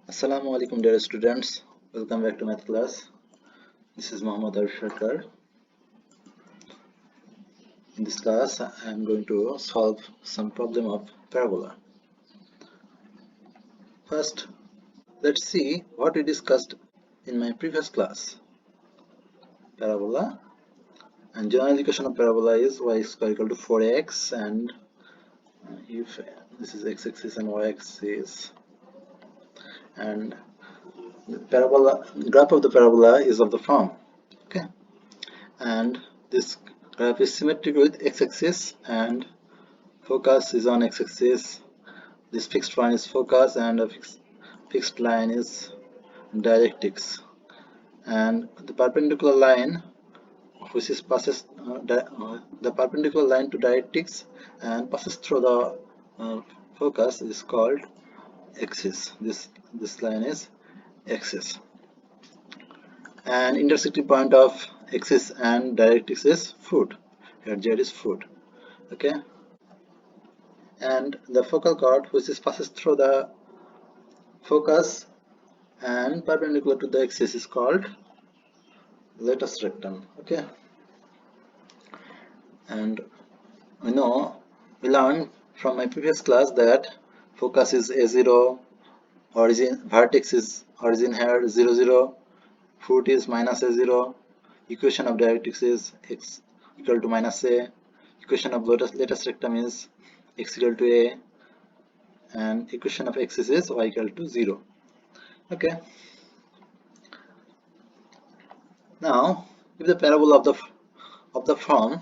Assalamu alaikum dear students, welcome back to math class. This is Muhammad Arshakar. In this class I am going to solve some problem of parabola. First, let's see what we discussed in my previous class. Parabola, and general equation of parabola is y square equal to 4x, and if this is x-axis and y-axis, and the parabola graph of the parabola is of the form, okay, and this graph is symmetric with x-axis and focus is on x-axis. This fixed line is focus and a fixed line is directrix, and the perpendicular line which is passes the perpendicular line to directrix and passes through the focus is called axis. This line is axis, and intersecting point of axis and directrix is foot. Here Z is foot, okay, and the focal chord which is passes through the focus and perpendicular to the axis is called latus rectum, okay. And we learned from my previous class that focus is a0, origin vertex is origin here 0 0, foot is minus a0, equation of directrix is x equal to minus a, equation of latus rectum is x equal to a, and equation of axis is y equal to 0, okay. Now if the parabola of the form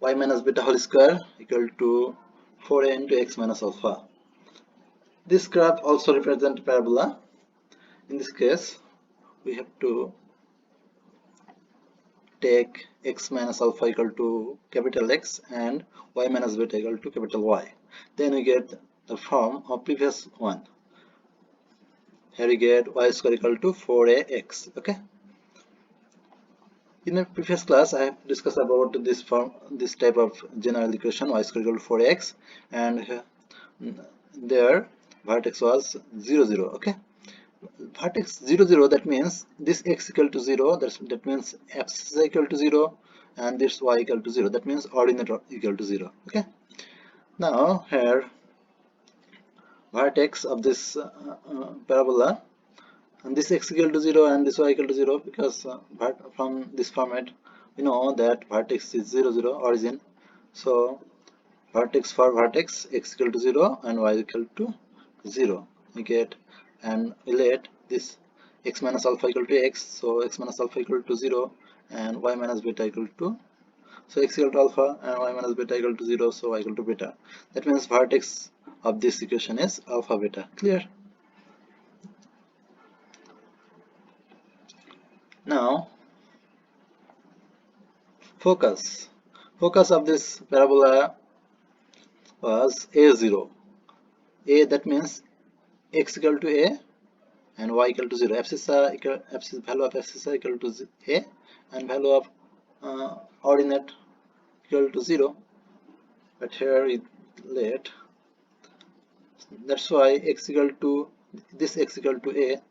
y minus beta whole square equal to 4a into x minus alpha, this graph also represents parabola. In this case we have to take x minus alpha equal to capital X and y minus beta equal to capital Y. Then we get the form of previous one. Here we get y square equal to 4ax, okay. In my previous class I have discussed about this type of general equation y square equal to 4x, and their vertex was 0 0, okay. Vertex 0 0, that means this x equal to 0, that means x is equal to 0, and this y equal to 0, that means ordinate equal to 0, okay. Now here vertex of this parabola, and this x equal to 0 and this y equal to 0, because from this format we know that vertex is 0 0 origin, so vertex for vertex x equal to 0 and y equal to 0 we get, and we let this x minus alpha equal to x, so x minus alpha equal to 0 and y minus beta equal to, so x equal to alpha and y minus beta equal to 0, so y equal to beta. That means vertex of this equation is alpha beta. Clear? Now focus of this parabola was a0. A, that means x equal to a and y equal to 0. Value of abscissa equal to a, and value of ordinate equal to 0. But here it let, that's why x equal to this x equal to a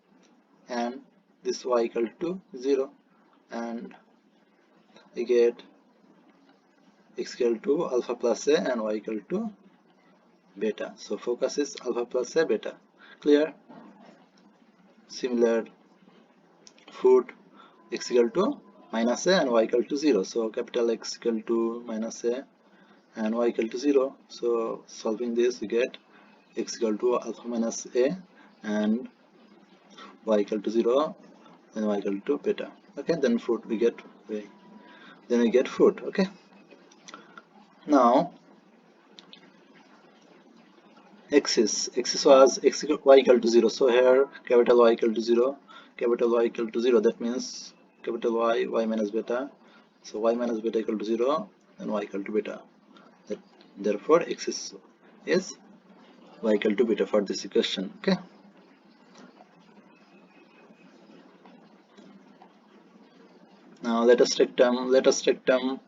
and this y equal to 0, and we get x equal to alpha plus a and y equal to beta. So focus is alpha plus a beta. Clear? Similar, foot x equal to minus a and y equal to 0, so capital X equal to minus a and y equal to 0. So solving this we get x equal to alpha minus a and y equal to 0 and y equal to beta, okay. Then foot we get foot, okay. Now axis was y equal to 0, so here capital Y equal to 0, capital Y equal to 0, that means capital Y minus beta, so y minus beta equal to 0 and y equal to beta. Therefore axis is y equal to beta for this equation, okay. Now latus rectum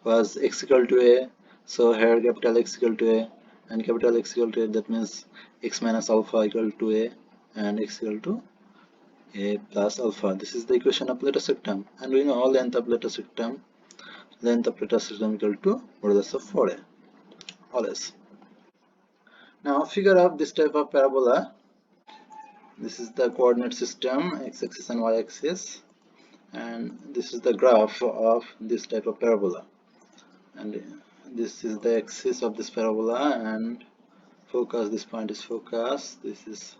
was x equal to a, so here capital X equal to a and capital X equal to a, that means x minus alpha equal to a, and x equal to a plus alpha. This is the equation of lattice rectum, and we know length of lattice rectum equal to modulus of 4a always. Now figure out this type of parabola. This is the coordinate system, x-axis and y-axis, and this is the graph of this type of parabola, and this is the axis of this parabola, and focus, this point is focus, this is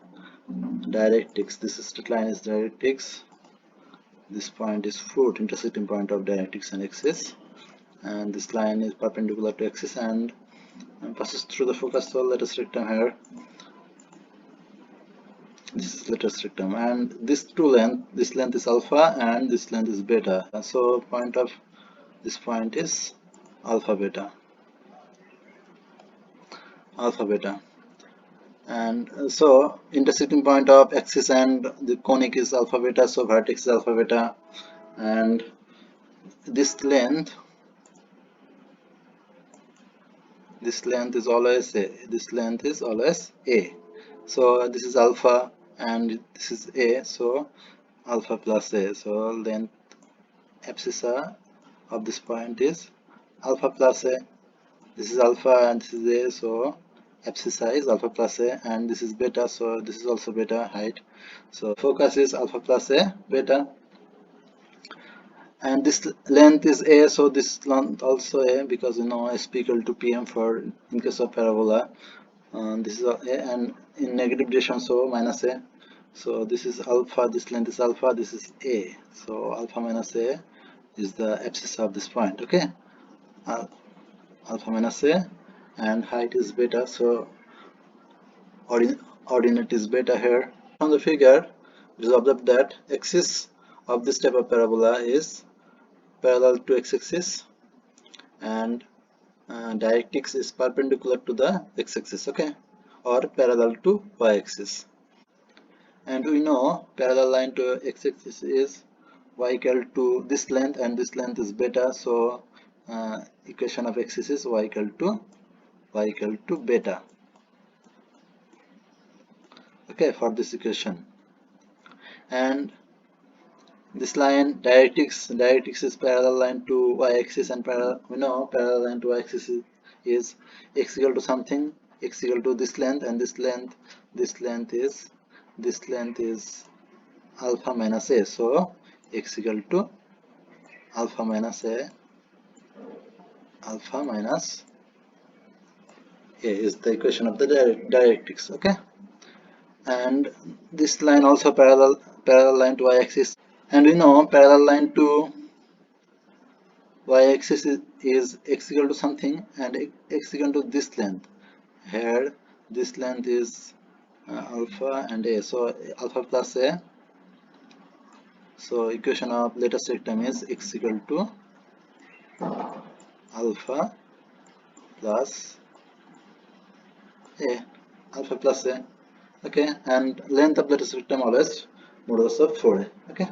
directrix, this straight line is directrix, this point is foot, intersecting point of directrix and axis, and this line is perpendicular to axis and passes through the focus. So lattice rectum here, this is lattice rectum, and this this length is alpha and this length is beta. So point of this point is alpha beta, and so intersecting point of axis and the conic is alpha beta, so vertex is alpha beta, and this length is always a, so this is alpha and this is a, so alpha plus a, so length abscissa of this point is alpha plus a. This is alpha and this is a, so abscissa is alpha plus a, and this is beta, so this is also beta height, so focus is alpha plus a beta, and this length is a, so this length also a, because you know sp equal to pm for in case of parabola. This is a, and in negative direction, so minus a, so this is alpha, this length is alpha, this is a, so alpha minus a is the abscissa of this point. Okay, alpha minus a, and height is beta, so ordinate is beta here. From the figure, it is observed that axis of this type of parabola is parallel to x-axis, and directrix is perpendicular to the x-axis, okay, or parallel to y-axis. And we know parallel line to x-axis is y equal to this length, and this length is beta, so equation of axis is y equal to beta, okay, for this equation. And this line directrix is parallel line to y-axis, and we know parallel line to y-axis is x equal to something, x equal to this length, and this length is alpha minus a, so x equal to alpha minus a is the equation of the directrix, okay. And this line also parallel line to y-axis, and we know parallel line to y-axis is x equal to something, and x equal to this length. Here this length is alpha and a, so alpha plus a, so equation of lattice rectum is x equal to alpha plus a, okay, and length of lattice rectum always modulus of 4a, okay.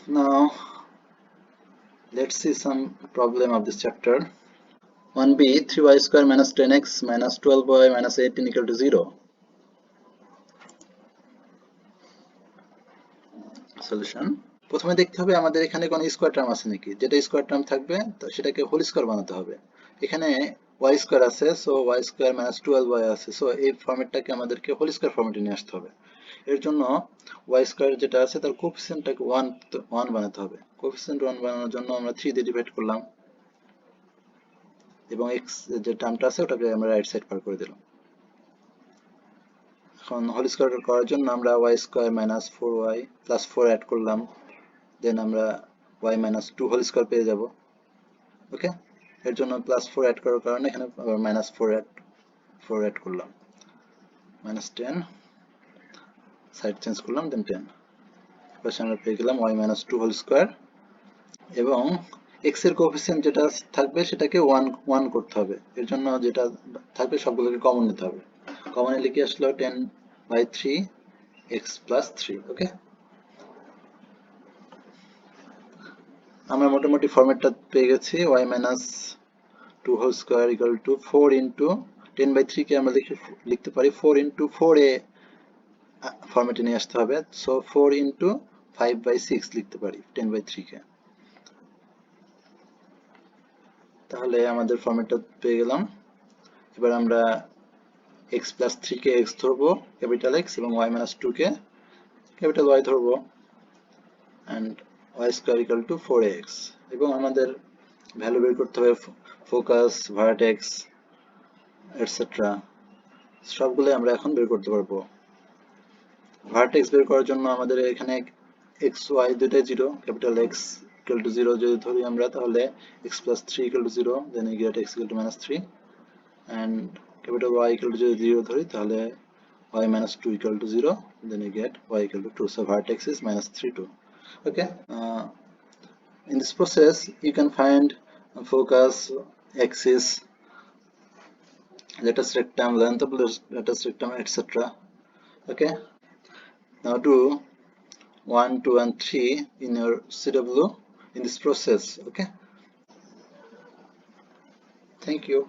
Now let's see some problem of this chapter. 1b, 3y square minus 10x minus 12y minus 18 equal to 0. Solution. প্রথমে দেখতে হবে আমাদের এখানে কোন square term আছে নাকি, যেটা square term থাকবে তো সেটাকে হোল স্কয়ার বানাতে হবে। এখানে y স্কয়ার আছে, so y square minus 12y আছে, সো এই ফরম্যাটটাকে আমাদেরকে হোল স্কয়ার ফরম্যাটে নিয়ে আসতে হবে। এর জন্য y স্কয়ার যেটা আছে তার কোএফিসিয়েন্টটাকে 1 বানাতে হবে। কোএফিসিয়েন্ট 1 বানানোর জন্য আমরা 3 দিয়ে ডিভাইড করলাম, এবং x যে টার্মটা আছে ওটাকে আমরা রাইট সাইড পার করে দিলাম। এখন হোল স্কয়ার করার জন্য আমরা y square minus 4y plus 4 add করলাম, দেন আমরা y minus 2 হোল স্কয়ার পেয়ে যাব, ওকে। এর জন্য প্লাস 4 অ্যাড করার কারণে এখানে আবার minus 4 অ্যাড করলাম, minus 10, সাইড চেঞ্জ করলাম, দেন 10, এবার আমরা পেয়ে গেলাম y minus 2 হোল স্কয়ার, এবং x এর কোএফিসিয়েন্ট যেটা থাকবে সেটাকে 1 করতে হবে। এর জন্য যেটা থাকবে সবগুলোকে কমন নিতে হবে। কমন নিলে কি আসলো 10/3 x plus 3, ওকে। আমরা মোটামুটি ফরম্যাটটা পেয়ে গেছি, y minus 2 whole square equal to 4 into 10/3 কে আমরা লিখতে পারি 4 into 4a ফরম্যাটে নিয়ে আসতে হবে। সো 4 ইন্টু 5/6 লিখতে পারি 10/3 কে। তাহলে আমাদের ফরম্যাটটা পেয়ে গেলাম। এবার আমরা x প্লাস 3 কে x ধরবো ক্যাপিটাল X এবং y মাইনাস 2 কে ক্যাপিটাল Y ধরবো and y square equal to 4x এবং আমাদের ভ্যালু বের করতে হবে ফোকাস, ভার্টেক্স এটসেট্রা সবগুলো আমরা এখন বের করতে পারবো। ভার্টেক্স বের করার জন্য আমাদের এখানে x y দুইটাই 0, ক্যাপিটাল X ইকুয়াল টু 0 যদি ধরি আমরা তাহলে x plus 3 equal to 0, then we get x equal to minus 3 and capital Y equal to যদি 0 ধরি তাহলে y minus 2 equal to 0, then we get y equal to 2. So vertex is minus 3, 2. Okay. In this process, you can find focus, axis, lattice rectum, length of lattice rectum, etc. Okay. Now do 1, 2, and 3 in your CW in this process. Okay. Thank you.